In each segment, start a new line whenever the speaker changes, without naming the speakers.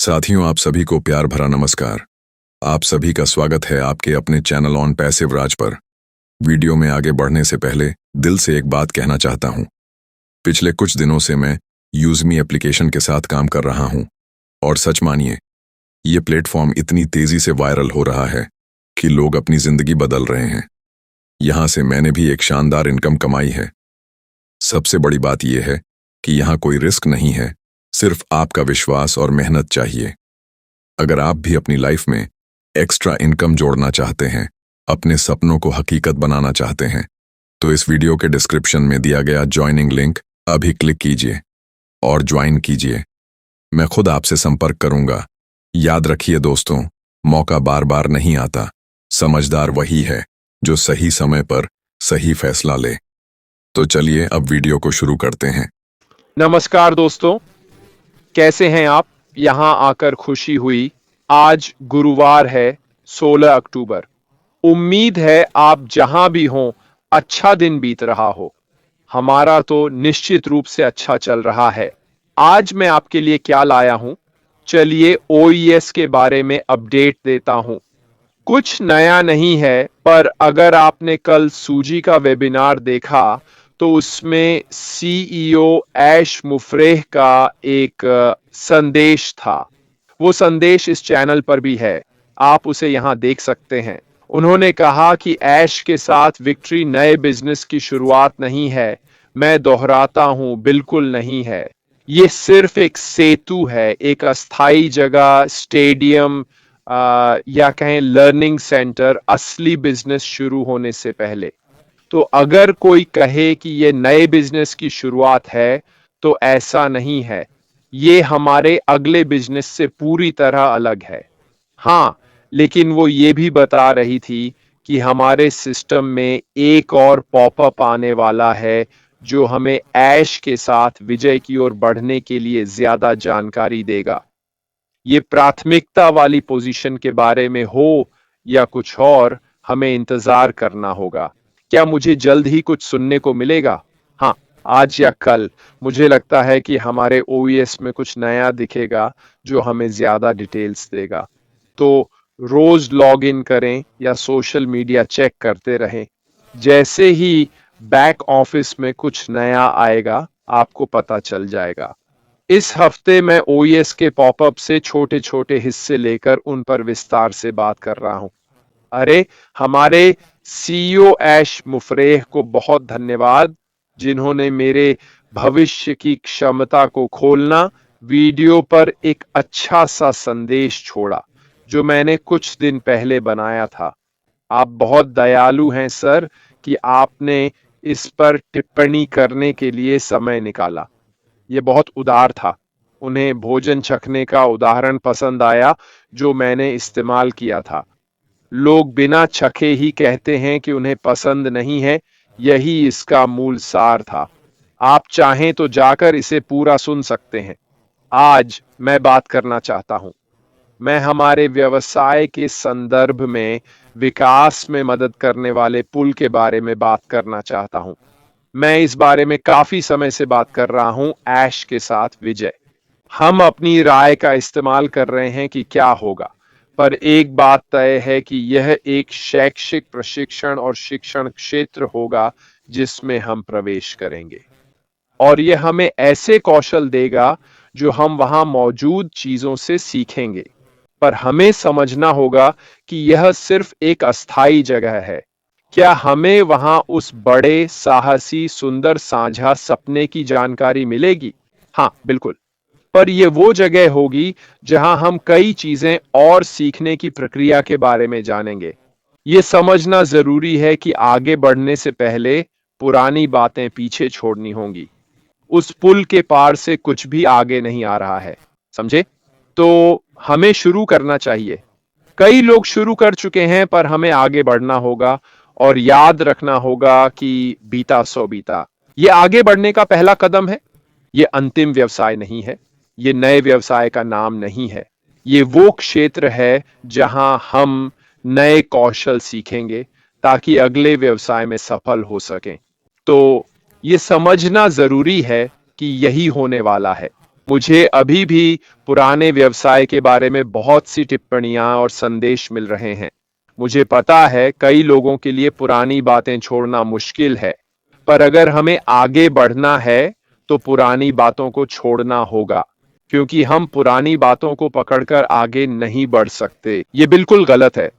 साथियों, आप सभी को प्यार भरा नमस्कार। आप सभी का स्वागत है आपके अपने चैनल ऑन पैसिव राज पर। वीडियो में आगे बढ़ने से पहले दिल से एक बात कहना चाहता हूं। पिछले कुछ दिनों से मैं यूजमी एप्लीकेशन के साथ काम कर रहा हूं और सच मानिए, ये प्लेटफॉर्म इतनी तेजी से वायरल हो रहा है कि लोग अपनी जिंदगी बदल रहे हैं। यहां से मैंने भी एक शानदार इनकम कमाई है। सबसे बड़ी बात यह है कि यहां कोई रिस्क नहीं है, सिर्फ आपका विश्वास और मेहनत चाहिए। अगर आप भी अपनी लाइफ में एक्स्ट्रा इनकम जोड़ना चाहते हैं, अपने सपनों को हकीकत बनाना चाहते हैं, तो इस वीडियो के डिस्क्रिप्शन में दिया गया ज्वाइनिंग लिंक अभी क्लिक कीजिए और ज्वाइन कीजिए। मैं खुद आपसे संपर्क करूंगा। याद रखिए दोस्तों, मौका बार बार नहीं आता। समझदार वही है जो सही समय पर सही फैसला ले। तो चलिए अब वीडियो को शुरू करते हैं।
नमस्कार दोस्तों, कैसे हैं आप? यहां आकर खुशी हुई। आज गुरुवार है, 16 अक्टूबर। उम्मीद है आप जहां भी हों, अच्छा दिन बीत रहा हो। हमारा तो निश्चित रूप से अच्छा चल रहा है। आज मैं आपके लिए क्या लाया हूं? चलिए ओईएस के बारे में अपडेट देता हूं। कुछ नया नहीं है, पर अगर आपने कल सूजी का वेबिनार देखा तो उसमें सीईओ ऐश मुफ्रेह का एक संदेश था। वो संदेश इस चैनल पर भी है, आप उसे यहां देख सकते हैं। उन्होंने कहा कि ऐश के साथ विक्ट्री नए बिजनेस की शुरुआत नहीं है। मैं दोहराता हूं, बिल्कुल नहीं है। ये सिर्फ एक सेतु है, एक अस्थाई जगह, स्टेडियम या कहें लर्निंग सेंटर असली बिजनेस शुरू होने से पहले। तो अगर कोई कहे कि ये नए बिजनेस की शुरुआत है, तो ऐसा नहीं है। ये हमारे अगले बिजनेस से पूरी तरह अलग है। हाँ, लेकिन वो ये भी बता रही थी कि हमारे सिस्टम में एक और पॉपअप आने वाला है जो हमें ऐश के साथ विजय की ओर बढ़ने के लिए ज्यादा जानकारी देगा। ये प्राथमिकता वाली पोजीशन के बारे में हो या कुछ और, हमें इंतजार करना होगा। क्या मुझे जल्द ही कुछ सुनने को मिलेगा? हाँ, आज या कल। मुझे लगता है कि हमारे ओईएस में कुछ नया दिखेगा जो हमें ज्यादा डिटेल्स देगा। तो रोज लॉग इन करें या सोशल मीडिया चेक करते रहें। जैसे ही बैक ऑफिस में कुछ नया आएगा, आपको पता चल जाएगा। इस हफ्ते मैं ओईएस के पॉपअप से छोटे छोटे हिस्से लेकर उन पर विस्तार से बात कर रहा हूं। अरे, हमारे सीईओ ऐश मुफ्रेह को बहुत धन्यवाद, जिन्होंने मेरे भविष्य की क्षमता को खोलना वीडियो पर एक अच्छा सा संदेश छोड़ा, जो मैंने कुछ दिन पहले बनाया था। आप बहुत दयालु हैं सर कि आपने इस पर टिप्पणी करने के लिए समय निकाला। ये बहुत उदार था। उन्हें भोजन चखने का उदाहरण पसंद आया जो मैंने इस्तेमाल किया था। लोग बिना चखे ही कहते हैं कि उन्हें पसंद नहीं है, यही इसका मूल सार था। आप चाहें तो जाकर इसे पूरा सुन सकते हैं। आज मैं बात करना चाहता हूं। मैं हमारे व्यवसाय के संदर्भ में विकास में मदद करने वाले पुल के बारे में बात करना चाहता हूं। मैं इस बारे में काफी समय से बात कर रहा हूं ऐश के साथ विजय। हम अपनी राय का इस्तेमाल कर रहे हैं कि क्या होगा, पर एक बात तय है कि यह एक शैक्षिक प्रशिक्षण और शिक्षण क्षेत्र होगा जिसमें हम प्रवेश करेंगे। और यह हमें ऐसे कौशल देगा जो हम वहां मौजूद चीजों से सीखेंगे। पर हमें समझना होगा कि यह सिर्फ एक अस्थाई जगह है। क्या हमें वहां उस बड़े, साहसी, सुंदर साझा सपने की जानकारी मिलेगी? हाँ, बिल्कुल। पर यह वो जगह होगी जहां हम कई चीजें और सीखने की प्रक्रिया के बारे में जानेंगे। ये समझना जरूरी है कि आगे बढ़ने से पहले पुरानी बातें पीछे छोड़नी होंगी। उस पुल के पार से कुछ भी आगे नहीं आ रहा है, समझे? तो हमें शुरू करना चाहिए। कई लोग शुरू कर चुके हैं, पर हमें आगे बढ़ना होगा और याद रखना होगा कि बीता सो बीता। ये आगे बढ़ने का पहला कदम है। ये अंतिम व्यवसाय नहीं है। ये नए व्यवसाय का नाम नहीं है। ये वो क्षेत्र है जहां हम नए कौशल सीखेंगे ताकि अगले व्यवसाय में सफल हो सकें। तो ये समझना जरूरी है कि यही होने वाला है। मुझे अभी भी पुराने व्यवसाय के बारे में बहुत सी टिप्पणियां और संदेश मिल रहे हैं। मुझे पता है कई लोगों के लिए पुरानी बातें छोड़ना मुश्किल है, पर अगर हमें आगे बढ़ना है तो पुरानी बातों को छोड़ना होगा, क्योंकि हम पुरानी बातों को पकड़कर आगे नहीं बढ़ सकते। ये बिल्कुल गलत है,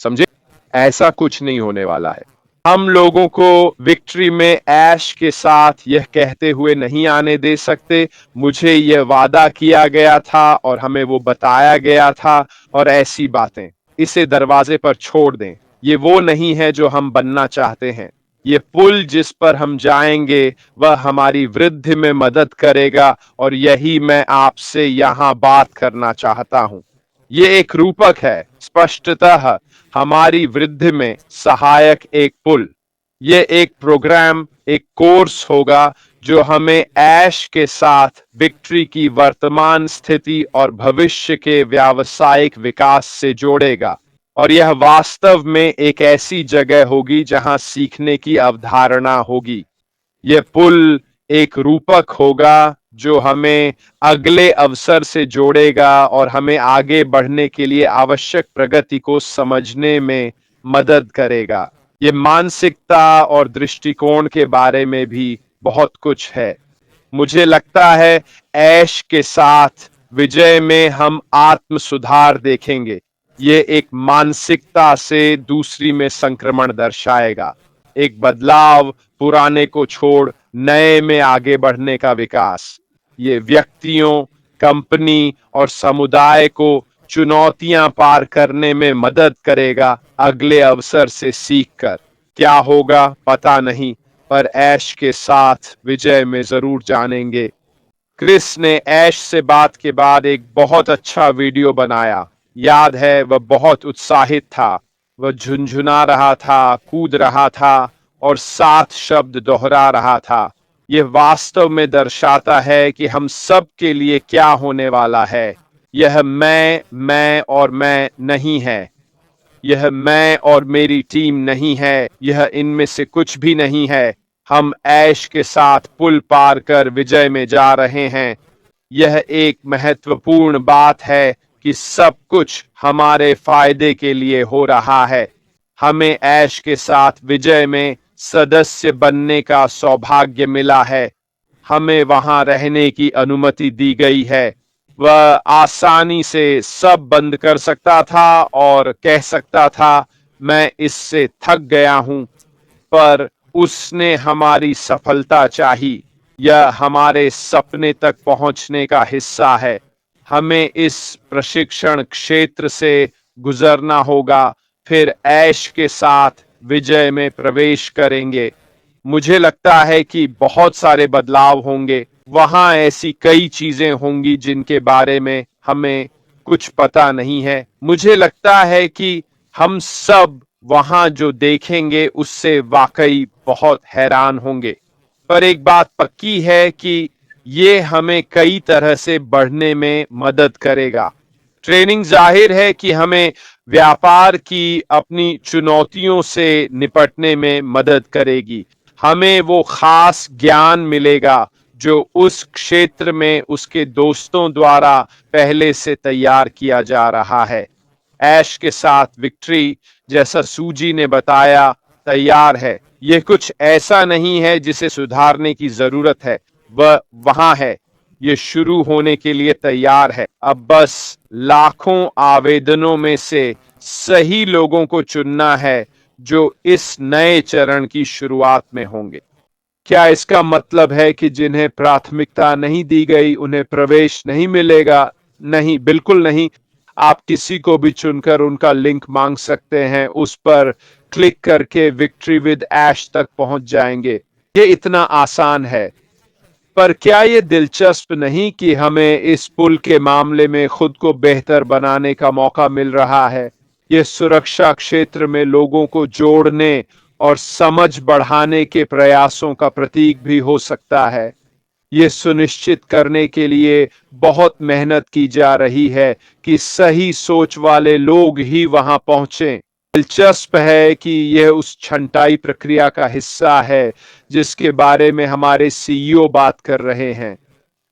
समझे? ऐसा कुछ नहीं होने वाला है। हम लोगों को विक्ट्री में ऐश के साथ यह कहते हुए नहीं आने दे सकते, मुझे यह वादा किया गया था और हमें वो बताया गया था और ऐसी बातें। इसे दरवाजे पर छोड़ दें। ये वो नहीं है जो हम बनना चाहते हैं। ये पुल जिस पर हम जाएंगे वह हमारी वृद्धि में मदद करेगा और यही मैं आपसे यहां बात करना चाहता हूं। ये एक रूपक है, स्पष्टतः हमारी वृद्धि में सहायक एक पुल। ये एक प्रोग्राम, एक कोर्स होगा जो हमें ऐश के साथ विक्ट्री की वर्तमान स्थिति और भविष्य के व्यावसायिक विकास से जोड़ेगा। और यह वास्तव में एक ऐसी जगह होगी जहां सीखने की अवधारणा होगी। यह पुल एक रूपक होगा जो हमें अगले अवसर से जोड़ेगा और हमें आगे बढ़ने के लिए आवश्यक प्रगति को समझने में मदद करेगा। ये मानसिकता और दृष्टिकोण के बारे में भी बहुत कुछ है। मुझे लगता है ऐश के साथ विजय में हम आत्म सुधार देखेंगे। ये एक मानसिकता से दूसरी में संक्रमण दर्शाएगा। एक बदलाव, पुराने को छोड़ नए में आगे बढ़ने का विकास। ये व्यक्तियों, कंपनी और समुदाय को चुनौतियां पार करने में मदद करेगा, अगले अवसर से सीखकर। क्या होगा पता नहीं, पर ऐश के साथ विजय में जरूर जानेंगे। क्रिस ने ऐश से बात के बाद एक बहुत अच्छा वीडियो बनाया। याद है, वह बहुत उत्साहित था। वह झुनझुना रहा था, कूद रहा था और 7 शब्द दोहरा रहा था। यह वास्तव में दर्शाता है कि हम सब के लिए क्या होने वाला है। यह मैं और मैं नहीं है। यह मैं और मेरी टीम नहीं है। यह इनमें से कुछ भी नहीं है। हम ऐश के साथ पुल पार कर विजय में जा रहे हैं। यह एक महत्वपूर्ण बात है कि सब कुछ हमारे फायदे के लिए हो रहा है। हमें ऐश के साथ विजय में सदस्य बनने का सौभाग्य मिला है। हमें वहां रहने की अनुमति दी गई है। वह आसानी से सब बंद कर सकता था और कह सकता था, मैं इससे थक गया हूं, पर उसने हमारी सफलता चाही। यह हमारे सपने तक पहुंचने का हिस्सा है। हमें इस प्रशिक्षण क्षेत्र से गुजरना होगा, फिर ऐश के साथ विजय में प्रवेश करेंगे। मुझे लगता है कि बहुत सारे बदलाव होंगे। वहां ऐसी कई चीजें होंगी जिनके बारे में हमें कुछ पता नहीं है। मुझे लगता है कि हम सब वहां जो देखेंगे उससे वाकई बहुत हैरान होंगे। पर एक बात पक्की है कि ये हमें कई तरह से बढ़ने में मदद करेगा। ट्रेनिंग जाहिर है कि हमें व्यापार की अपनी चुनौतियों से निपटने में मदद करेगी। हमें वो खास ज्ञान मिलेगा जो उस क्षेत्र में उसके दोस्तों द्वारा पहले से तैयार किया जा रहा है। ऐश के साथ विक्ट्री, जैसा सूजी ने बताया, तैयार है। यह कुछ ऐसा नहीं है जिसे सुधारने की जरूरत है, वह वहां है। ये शुरू होने के लिए तैयार है। अब बस लाखों आवेदनों में से सही लोगों को चुनना है जो इस नए चरण की शुरुआत में होंगे। क्या इसका मतलब है कि जिन्हें प्राथमिकता नहीं दी गई उन्हें प्रवेश नहीं मिलेगा? नहीं, बिल्कुल नहीं। आप किसी को भी चुनकर उनका लिंक मांग सकते हैं, उस पर क्लिक करके विक्ट्री विद ऐश तक पहुंच जाएंगे। ये इतना आसान है। पर क्या ये दिलचस्प नहीं कि हमें इस पुल के मामले में खुद को बेहतर बनाने का मौका मिल रहा है? ये सुरक्षा क्षेत्र में लोगों को जोड़ने और समझ बढ़ाने के प्रयासों का प्रतीक भी हो सकता है। ये सुनिश्चित करने के लिए बहुत मेहनत की जा रही है कि सही सोच वाले लोग ही वहां पहुंचे। दिलचस्प है कि यह उस छंटाई प्रक्रिया का हिस्सा है जिसके बारे में हमारे सीईओ बात कर रहे हैं।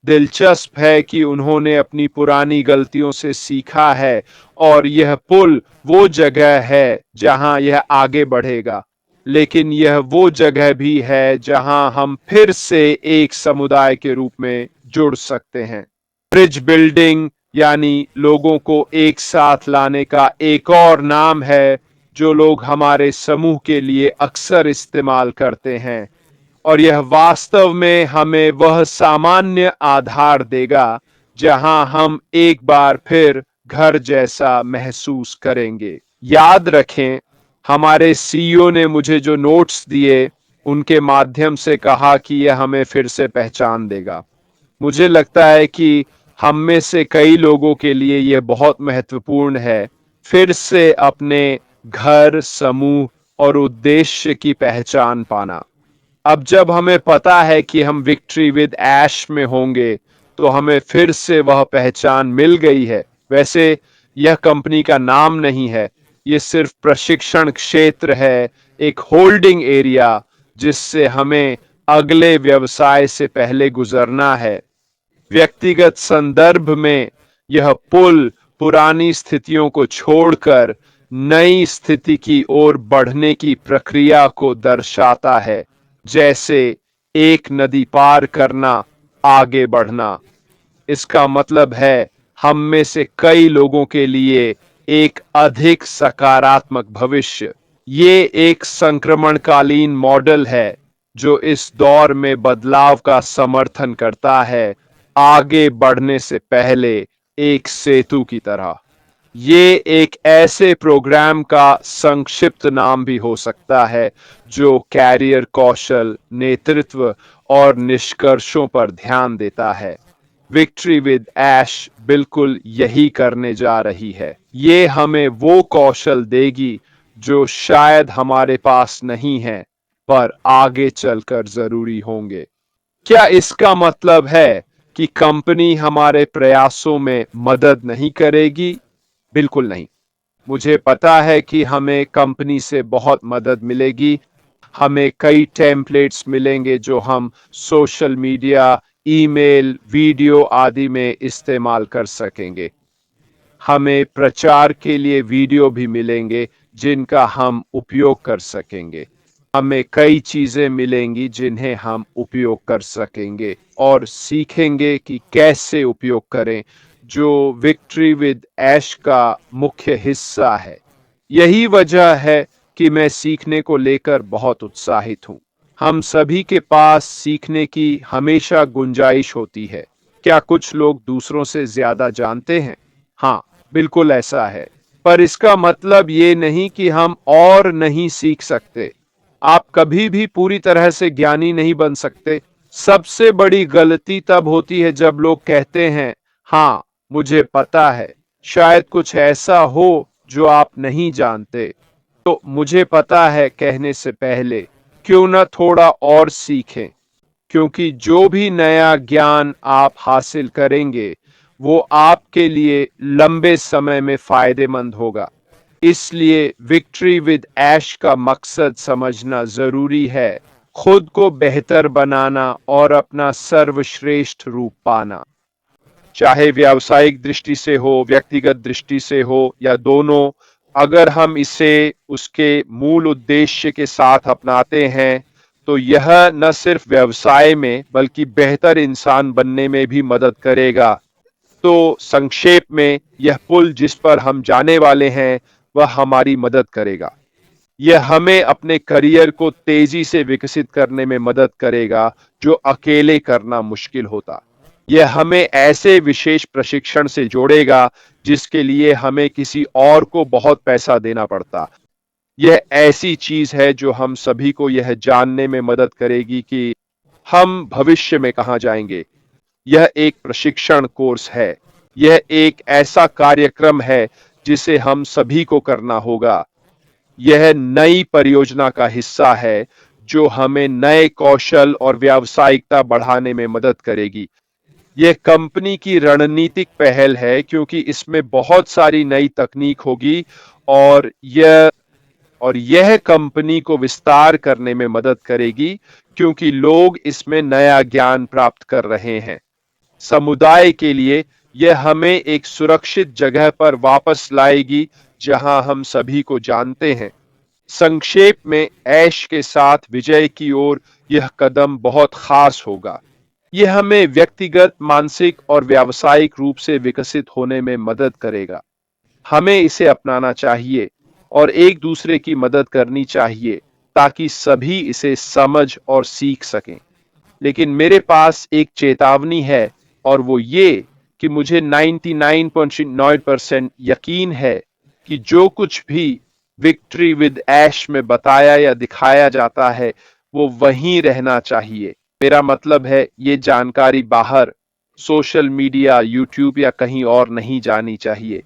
दिलचस्प है कि उन्होंने अपनी पुरानी गलतियों से सीखा है और यह पुल वो जगह है जहां यह आगे बढ़ेगा। लेकिन यह वो जगह भी है जहां हम फिर से एक समुदाय के रूप में जुड़ सकते हैं। ब्रिज बिल्डिंग यानी लोगों को एक साथ लाने का एक और नाम है जो लोग हमारे समूह के लिए अक्सर इस्तेमाल करते हैं, और यह वास्तव में हमें वह सामान्य आधार देगा जहां हम एक बार फिर घर जैसा महसूस करेंगे। याद रखें, हमारे सीईओ ने मुझे जो नोट्स दिए उनके माध्यम से कहा कि यह हमें फिर से पहचान देगा। मुझे लगता है कि हम में से कई लोगों के लिए यह बहुत महत्वपूर्ण है फिर से अपने घर, समूह और उद्देश्य की पहचान पाना। अब जब हमें पता है कि हम विक्ट्री विद ऐश में होंगे, तो हमें फिर से वह पहचान मिल गई है। वैसे यह कंपनी का नाम नहीं है, ये सिर्फ प्रशिक्षण क्षेत्र है, एक होल्डिंग एरिया जिससे हमें अगले व्यवसाय से पहले गुजरना है। व्यक्तिगत संदर्भ में यह पुल पुरानी स्थितियों को छोड़कर नई स्थिति की ओर बढ़ने की प्रक्रिया को दर्शाता है, जैसे एक नदी पार करना, आगे बढ़ना। इसका मतलब है हम में से कई लोगों के लिए एक अधिक सकारात्मक भविष्य। ये एक संक्रमणकालीन मॉडल है जो इस दौर में बदलाव का समर्थन करता है, आगे बढ़ने से पहले एक सेतु की तरह। ये एक ऐसे प्रोग्राम का संक्षिप्त नाम भी हो सकता है जो कैरियर कौशल, नेतृत्व और निष्कर्षों पर ध्यान देता है। विक्ट्री विद ऐश बिल्कुल यही करने जा रही है। ये हमें वो कौशल देगी जो शायद हमारे पास नहीं है, पर आगे चलकर जरूरी होंगे। क्या इसका मतलब है कि कंपनी हमारे प्रयासों में मदद नहीं करेगी? बिल्कुल नहीं। मुझे पता है कि हमें कंपनी से बहुत मदद मिलेगी। हमें कई टेम्पलेट्स मिलेंगे जो हम सोशल मीडिया, ईमेल, वीडियो आदि में इस्तेमाल कर सकेंगे। हमें प्रचार के लिए वीडियो भी मिलेंगे जिनका हम उपयोग कर सकेंगे। हमें कई चीजें मिलेंगी जिन्हें हम उपयोग कर सकेंगे और सीखेंगे कि कैसे उपयोग करें, जो विक्ट्री विद ऐश का मुख्य हिस्सा है। यही वजह है कि मैं सीखने को लेकर बहुत उत्साहित हूँ। हम सभी के पास सीखने की हमेशा गुंजाइश होती है। क्या कुछ लोग दूसरों से ज्यादा जानते हैं? हाँ, बिल्कुल ऐसा है। पर इसका मतलब ये नहीं कि हम और नहीं सीख सकते। आप कभी भी पूरी तरह से ज्ञानी नहीं बन सकते। सबसे बड़ी गलती तब होती है जब लोग कहते हैं, हाँ, मुझे पता है। शायद कुछ ऐसा हो जो आप नहीं जानते। तो मुझे पता है कहने से पहले क्यों न थोड़ा और सीखें, क्योंकि जो भी नया ज्ञान आप हासिल करेंगे वो आपके लिए लंबे समय में फायदेमंद होगा। इसलिए विक्ट्री विद ऐश का मकसद समझना जरूरी है, खुद को बेहतर बनाना और अपना सर्वश्रेष्ठ रूप पाना। चाहे व्यावसायिक दृष्टि से हो, व्यक्तिगत दृष्टि से हो या दोनों, अगर हम इसे उसके मूल उद्देश्य के साथ अपनाते हैं तो यह न सिर्फ व्यवसाय में बल्कि बेहतर इंसान बनने में भी मदद करेगा। तो संक्षेप में यह पुल जिस पर हम जाने वाले हैं वह हमारी मदद करेगा। यह हमें अपने करियर को तेजी से विकसित करने में मदद करेगा जो अकेले करना मुश्किल होता। यह हमें ऐसे विशेष प्रशिक्षण से जोड़ेगा जिसके लिए हमें किसी और को बहुत पैसा देना पड़ता। यह ऐसी चीज है जो हम सभी को यह जानने में मदद करेगी कि हम भविष्य में कहां जाएंगे। यह एक प्रशिक्षण कोर्स है। यह एक ऐसा कार्यक्रम है जिसे हम सभी को करना होगा। यह नई परियोजना का हिस्सा है जो हमें नए कौशल और व्यावसायिकता बढ़ाने में मदद करेगी। यह कंपनी की रणनीतिक पहल है क्योंकि इसमें बहुत सारी नई तकनीक होगी और यह कंपनी को विस्तार करने में मदद करेगी क्योंकि लोग इसमें नया ज्ञान प्राप्त कर रहे हैं। समुदाय के लिए यह हमें एक सुरक्षित जगह पर वापस लाएगी जहां हम सभी को जानते हैं। संक्षेप में, ऐश के साथ विजय की ओर यह कदम बहुत खास होगा। यह हमें व्यक्तिगत, मानसिक और व्यावसायिक रूप से विकसित होने में मदद करेगा। हमें इसे अपनाना चाहिए और एक दूसरे की मदद करनी चाहिए ताकि सभी इसे समझ और सीख सकें। लेकिन मेरे पास एक चेतावनी है और वो ये कि मुझे 99.9% यकीन है कि जो कुछ भी विक्ट्री विद ऐश में बताया या दिखाया जाता है वो वहीं रहना चाहिए। मेरा मतलब है ये जानकारी बाहर सोशल मीडिया, यूट्यूब या कहीं और नहीं जानी चाहिए।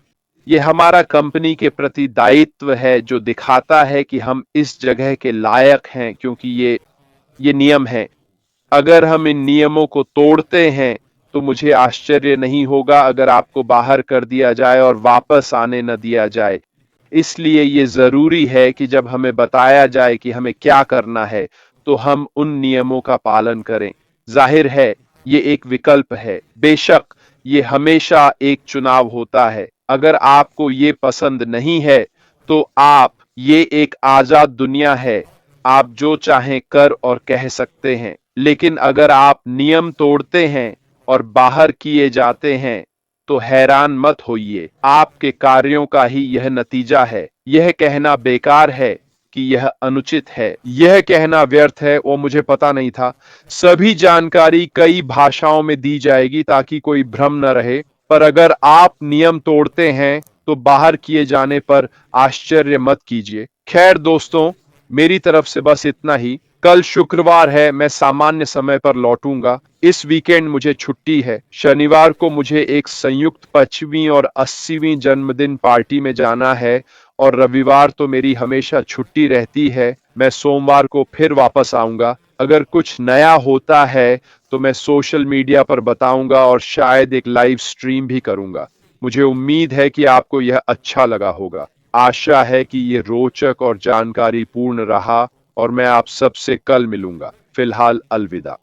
ये हमारा कंपनी के प्रति दायित्व है जो दिखाता है कि हम इस जगह के लायक हैं क्योंकि ये नियम है। अगर हम इन नियमों को तोड़ते हैं तो मुझे आश्चर्य नहीं होगा अगर आपको बाहर कर दिया जाए और वापस आने न दिया जाए। इसलिए ये जरूरी है कि जब हमें बताया जाए कि हमें क्या करना है तो हम उन नियमों का पालन करें। जाहिर है ये एक विकल्प है, बेशक ये हमेशा एक चुनाव होता है। अगर आपको ये पसंद नहीं है तो ये एक आजाद दुनिया है, आप जो चाहें कर और कह सकते हैं। लेकिन अगर आप नियम तोड़ते हैं और बाहर किए जाते हैं तो हैरान मत होइए, आपके कार्यों का ही यह नतीजा है। यह कहना बेकार है कि यह अनुचित है, यह कहना व्यर्थ है, वो मुझे पता नहीं था। सभी जानकारी कई भाषाओं में दी जाएगी ताकि कोई भ्रम न रहे। पर अगर आप नियम तोड़ते हैं तो बाहर किए जाने पर आश्चर्य मत कीजिए। खैर दोस्तों, मेरी तरफ से बस इतना ही। कल शुक्रवार है, मैं सामान्य समय पर लौटूंगा। इस वीकेंड मुझे छुट्टी है। शनिवार को मुझे एक संयुक्त 25वीं और 80वीं जन्मदिन पार्टी में जाना है और रविवार तो मेरी हमेशा छुट्टी रहती है। मैं सोमवार को फिर वापस आऊंगा। अगर कुछ नया होता है तो मैं सोशल मीडिया पर बताऊंगा और शायद एक लाइव स्ट्रीम भी करूंगा। मुझे उम्मीद है कि आपको यह अच्छा लगा होगा। आशा है कि ये रोचक और जानकारी पूर्ण रहा और मैं आप सबसे कल मिलूंगा। फिलहाल अलविदा।